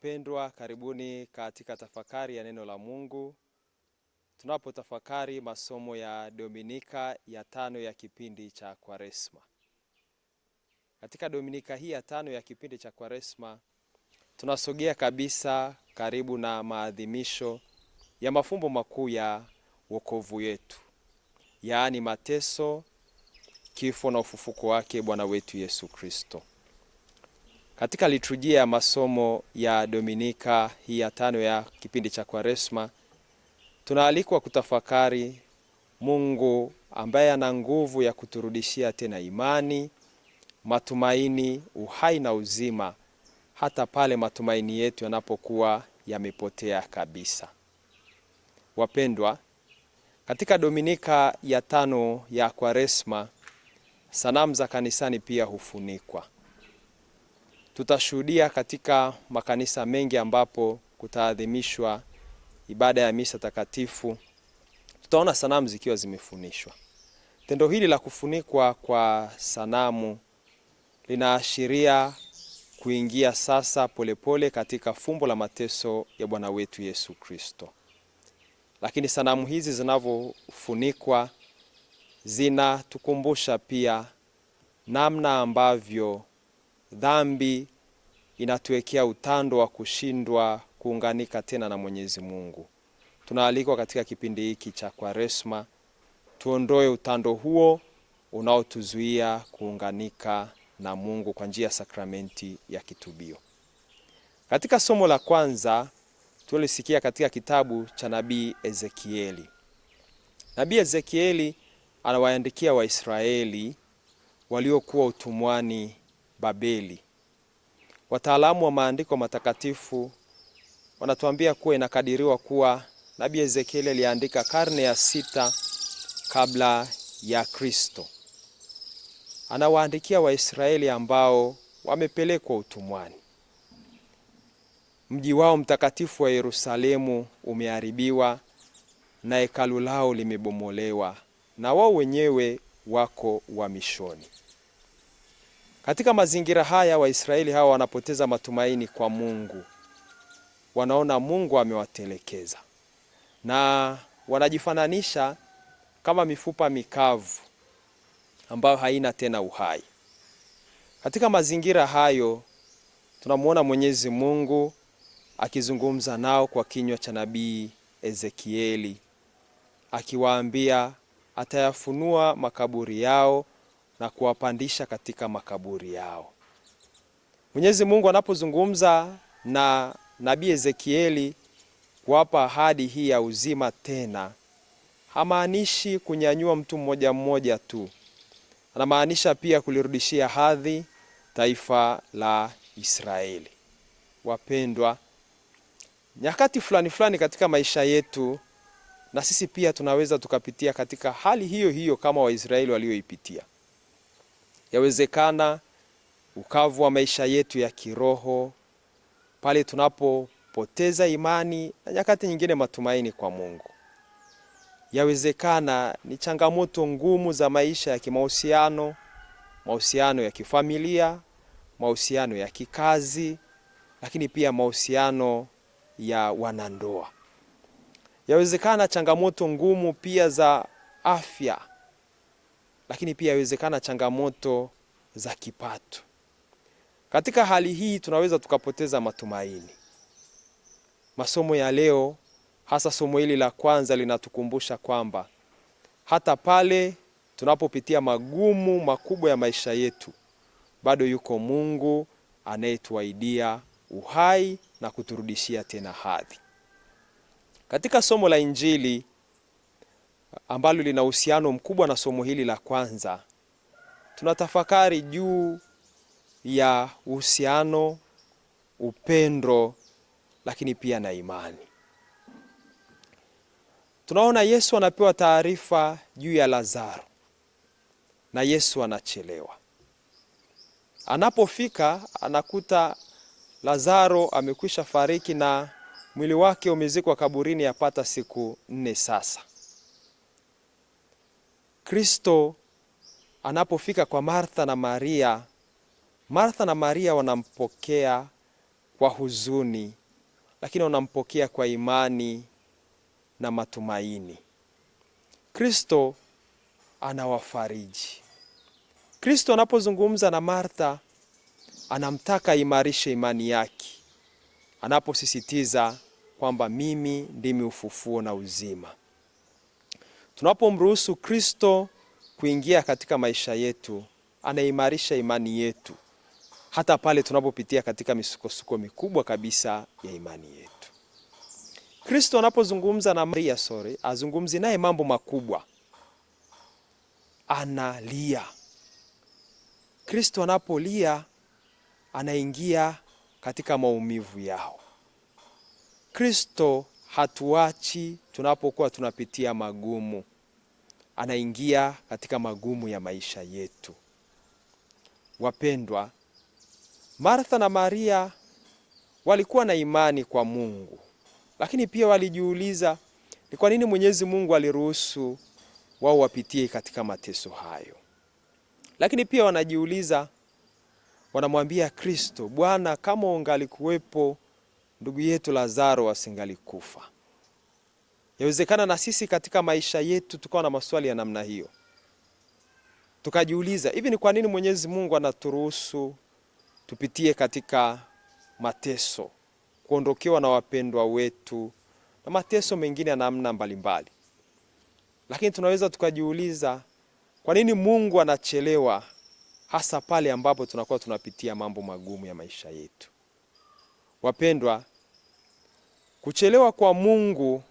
Wapendwa, karibuni katika tafakari ya neno la Mungu. Tunapotafakari masomo ya Dominika ya 5 ya kipindi cha Kwaresma. Katika Dominika hii ya 5 ya kipindi cha Kwaresma, tunasogea kabisa karibu na maadhimisho ya mafumbo makuu ya wokovu wetu, yaani mateso, kifo na ufufuko wake Bwana wetu Yesu Kristo. Katika liturujia ya masomo ya Dominika hii ya 5 ya kipindi cha Kwaresma, tunaalikwa kutafakari Mungu ambaye ana nguvu ya kuturudishia tena imani, matumaini, uhai na uzima, hata pale matumaini yetu yanapokuwa yamepotea kabisa. Wapendwa, katika Dominika ya 5 ya Kwaresma, sanamu za kanisani pia hufunikwa. Tutashuhudia katika makanisa mengi ambapo kutaadhimishwa ibada ya misa takatifu, tutaona sanamu zikiwa zimefunishwa. Tendo hili la kufunikwa kwa sanamu linaashiria kuingia sasa polepole katika fumbo la mateso ya Bwana wetu Yesu Kristo. Lakini sanamu hizi zinavyofunikwa zinatukumbusha pia namna ambavyo dhambi inatuwekea utando wa kushindwa kuunganika tena na Mwenyezi Mungu. Tunaalikwa katika kipindi hiki cha Kwaresma tuondoe utando huo unaotuzuia kuunganika na Mungu kwa njia ya sakramenti ya kitubio. Katika somo la kwanza tulisikia katika kitabu cha Nabii Ezekieli. Nabii Ezekieli anawaandikia Waisraeli waliokuwa utumwani Babeli. Wataalamu wa maandiko matakatifu wanatuambia kuwa inakadiriwa kuwa Nabii Ezekieli aliandika karne ya 6 kabla ya Kristo. Anawaandikia Waisraeli ambao wamepelekwa utumwani. Mji wao mtakatifu wa Yerusalemu umeharibiwa na hekalu lao limebomolewa na wao wenyewe wako uhamishoni. Katika mazingira haya Waisraeli hawa wanapoteza matumaini kwa Mungu. Wanaona Mungu amewatelekeza na wanajifananisha kama mifupa mikavu ambayo haina tena uhai. Katika mazingira hayo tunamuona Mwenyezi Mungu akizungumza nao kwa kinywa cha Nabii Ezekieli, akiwaambia atayafunua makaburi yao na kuwapandisha katika makaburi yao. Mwenyezi Mungu anapozungumza na Nabii Ezekieli kuwapa ahadi hii ya uzima tena, hamaanishi kunyanyua mtu mmoja mmoja tu. Anamaanisha pia kulirudishia hadhi taifa la Israeli. Wapendwa, nyakati fulani katika maisha yetu na sisi pia tunaweza tukapitia katika hali hiyo hiyo kama Waisraeli walioipitia. Yawezekana ukavu wa maisha yetu ya kiroho, pale tunapopoteza imani na nyakati nyingine matumaini kwa Mungu. Yawezekana ni changamoto ngumu za maisha ya kimahusiano, mahusiano ya kifamilia, mahusiano ya kikazi, lakini pia mahusiano ya wanandoa. Yawezekana changamoto ngumu pia za afya, lakini pia yawezekana changamoto za kipato. Katika hali hii tunaweza tukapoteza matumaini. Masomo ya leo, hasa somo hili la kwanza, linatukumbusha kwamba hata pale tunapopitia magumu makubwa ya maisha yetu, bado yuko Mungu anayetuahidia uhai na kuturudishia tena hadhi. Katika somo la Injili ambalo lina uhusiano mkubwa na somo hili la kwanza, tunatafakari juu ya uhusiano, upendo, lakini pia na imani. Tunaona Yesu anapewa taarifa juu ya Lazaro na Yesu anachelewa. Anapofika anakuta Lazaro amekwisha fariki na mwili wake umezikwa kaburini yapata siku 4 sasa. Kristo anapofika kwa Martha na Maria wanampokea kwa huzuni, lakini wanampokea kwa imani na matumaini. Kristo anawafariji. Kristo anapozungumza na Martha, anamtaka imarishe imani yake, anaposisitiza kwamba mimi ndimi ufufuo na uzima. Tunapomruhusu Kristo kuingia katika maisha yetu, anaimarisha imani yetu, hata pale tunapopitia katika misukosuko mikubwa kabisa ya imani yetu. Kristo anapozungumza na Maria, azungumzi naye mambo makubwa, analia. Kristo anapolia, anaingia katika maumivu yao. Kristo hatuachi tunapokuwa tunapitia magumu, anaingia katika magumu ya maisha yetu. Wapendwa, Martha na Maria walikuwa na imani kwa Mungu, lakini pia walijiuliza ni kwa nini Mwenyezi Mungu aliruhusu wao wapitie katika mateso hayo. Lakini pia wanajiuliza, wanamwambia Kristo, Bwana, kama ungalikuwepo ndugu yetu Lazaro asingalikufa. Yawezekana na sisi katika maisha yetu tukawa na maswali ya namna hiyo. Tukajiuliza, hivi ni kwa nini Mwenyezi Mungu anaturuhusu tupitie katika mateso, kuondokewa na wapendwa wetu na mateso mengine ya namna mbalimbali. Lakini tunaweza tukajiuliza, kwa nini Mungu anachelewa hasa pale ambapo tunakuwa tunapitia mambo magumu ya maisha yetu? Wapendwa, kuchelewa kwa Mungu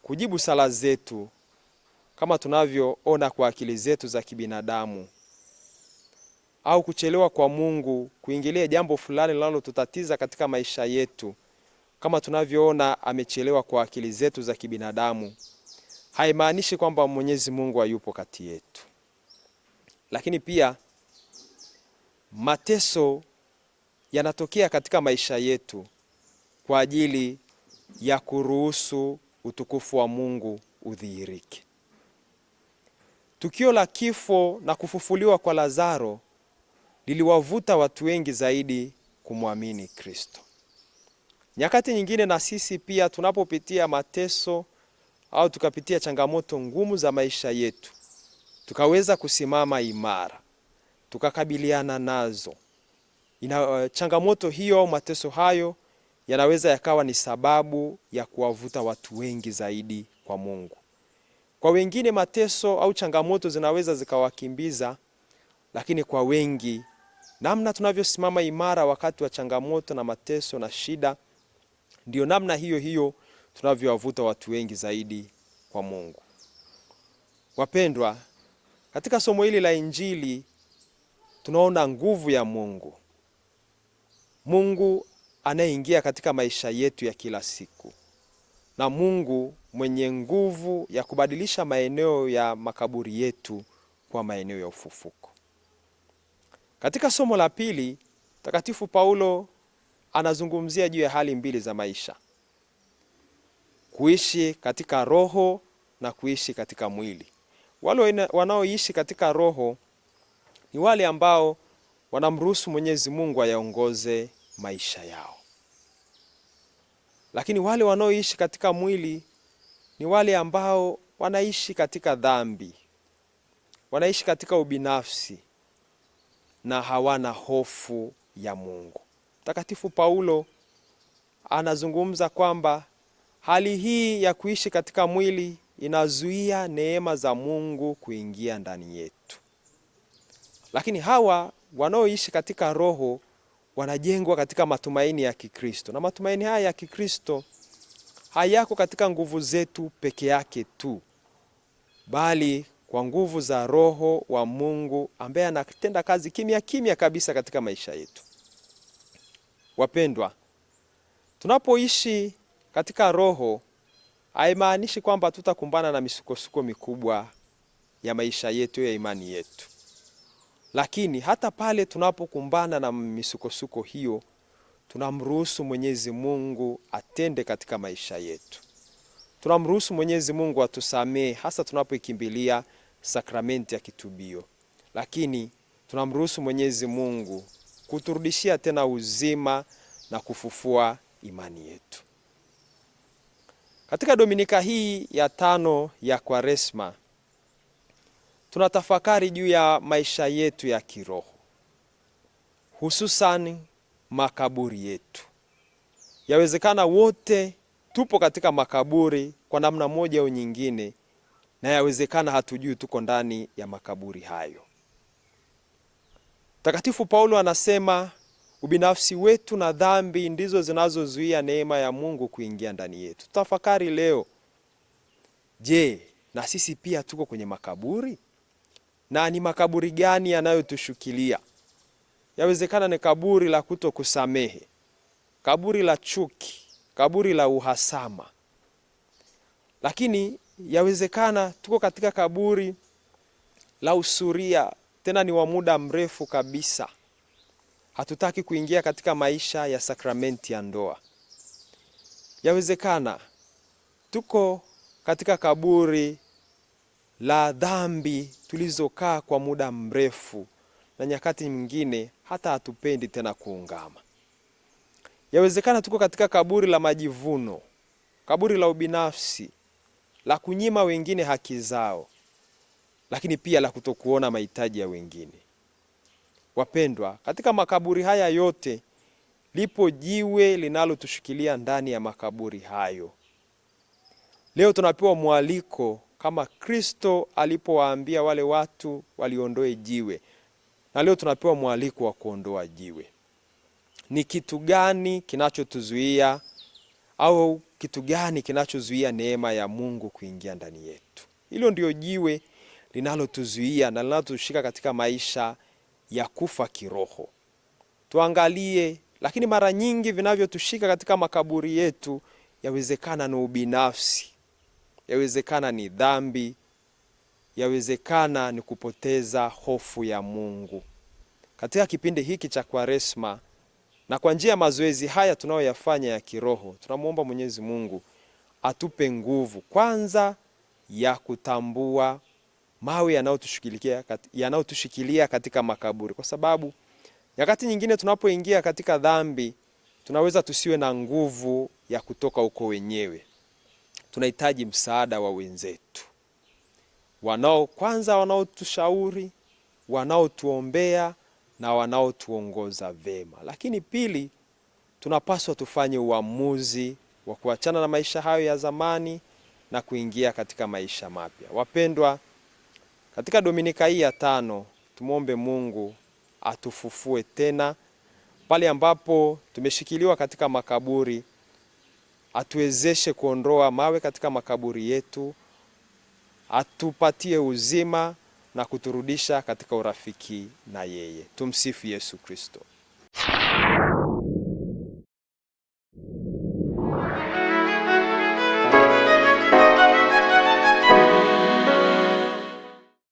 kujibu sala zetu, kama tunavyoona kwa akili zetu za kibinadamu, au kuchelewa kwa Mungu kuingilia jambo fulani linalotutatiza katika maisha yetu, kama tunavyoona amechelewa kwa akili zetu za kibinadamu, haimaanishi kwamba Mwenyezi Mungu hayupo kati yetu. Lakini pia mateso yanatokea katika maisha yetu kwa ajili ya kuruhusu utukufu wa Mungu udhihirike. Tukio la kifo na kufufuliwa kwa Lazaro liliwavuta watu wengi zaidi kumwamini Kristo. Nyakati nyingine na sisi pia tunapopitia mateso au tukapitia changamoto ngumu za maisha yetu, tukaweza kusimama imara, tukakabiliana nazo. Changamoto hiyo au mateso hayo yanaweza yakawa ni sababu ya kuwavuta watu wengi zaidi kwa Mungu. Kwa wengine mateso au changamoto zinaweza zikawakimbiza, lakini kwa wengi, namna tunavyosimama imara wakati wa changamoto na mateso na shida, ndio namna hiyo hiyo tunavyowavuta watu wengi zaidi kwa Mungu. Wapendwa, katika somo hili la Injili tunaona nguvu ya Mungu. Mungu anayeingia katika maisha yetu ya kila siku, na Mungu mwenye nguvu ya kubadilisha maeneo ya makaburi yetu kwa maeneo ya ufufuko. Katika somo la pili, Mtakatifu Paulo anazungumzia juu ya hali mbili za maisha: kuishi katika roho na kuishi katika mwili. Wale wanaoishi katika roho ni wale ambao wanamruhusu Mwenyezi Mungu ayaongoze maisha yao. Lakini wale wanaoishi katika mwili ni wale ambao wanaishi katika dhambi, wanaishi katika ubinafsi na hawana hofu ya Mungu. Mtakatifu Paulo anazungumza kwamba hali hii ya kuishi katika mwili inazuia neema za Mungu kuingia ndani yetu. Lakini hawa wanaoishi katika roho wanajengwa katika matumaini ya Kikristo. Na matumaini haya ya Kikristo hayako katika nguvu zetu peke yake tu, bali kwa nguvu za Roho wa Mungu ambaye anatenda kazi kimya kimya kabisa katika maisha yetu. Wapendwa, tunapoishi katika roho haimaanishi kwamba tutakumbana na misukosuko mikubwa ya maisha yetu ya imani yetu. Lakini hata pale tunapokumbana na misukosuko hiyo, tunamruhusu Mwenyezi Mungu atende katika maisha yetu. Tunamruhusu Mwenyezi Mungu atusamee, hasa tunapoikimbilia sakramenti ya kitubio. Lakini tunamruhusu Mwenyezi Mungu kuturudishia tena uzima na kufufua imani yetu. Katika Dominika hii ya 5 ya Kwaresma, tunatafakari juu ya maisha yetu ya kiroho, hususan makaburi yetu. Yawezekana wote tupo katika makaburi kwa namna moja au nyingine, na yawezekana hatujui tuko ndani ya makaburi hayo. Mtakatifu Paulo anasema ubinafsi wetu na dhambi ndizo zinazozuia neema ya Mungu kuingia ndani yetu. Tafakari leo, je, na sisi pia tuko kwenye makaburi? Na ni makaburi gani yanayotushukilia? Yawezekana ni kaburi la kutokusamehe, kaburi la chuki, kaburi la uhasama. Lakini yawezekana tuko katika kaburi la usuria, tena ni wa muda mrefu kabisa. Hatutaki kuingia katika maisha ya sakramenti ya ndoa. Yawezekana tuko katika kaburi la dhambi tulizokaa kwa muda mrefu, na nyakati nyingine hata hatupendi tena kuungama. Yawezekana tuko katika kaburi la majivuno, kaburi la ubinafsi, la kunyima wengine haki zao, lakini pia la kutokuona mahitaji ya wengine. Wapendwa, katika makaburi haya yote lipo jiwe linalotushikilia ndani ya makaburi hayo. Leo tunapewa mwaliko kama Kristo alipowaambia wale watu waliondoe jiwe, na leo tunapewa mwaliko wa kuondoa jiwe. Ni kitu gani kinachotuzuia, au kitu gani kinachozuia neema ya Mungu kuingia ndani yetu? Hilo ndio jiwe linalotuzuia na linalotushika katika maisha ya kufa kiroho. Tuangalie, lakini mara nyingi vinavyotushika katika makaburi yetu yawezekana ni ubinafsi, yawezekana ni dhambi, yawezekana ni kupoteza hofu ya Mungu. Katika kipindi hiki cha Kwaresma na kwa njia ya mazoezi haya tunayoyafanya ya kiroho, tunamuomba Mwenyezi Mungu atupe nguvu kwanza ya kutambua mawe yanayotushikilia katika makaburi, kwa sababu nyakati nyingine tunapoingia katika dhambi tunaweza tusiwe na nguvu ya kutoka huko wenyewe. Tunahitaji msaada wa wenzetu, wanaotushauri, wanaotuombea na wanaotuongoza vema. Lakini pili, tunapaswa tufanye uamuzi wa kuachana na maisha hayo ya zamani na kuingia katika maisha mapya. Wapendwa, katika Dominika hii ya 5 tumuombe Mungu atufufue tena pale ambapo tumeshikiliwa katika makaburi, atuwezeshe kuondoa mawe katika makaburi yetu, atupatie uzima na kuturudisha katika urafiki na yeye. Tumsifu Yesu Kristo.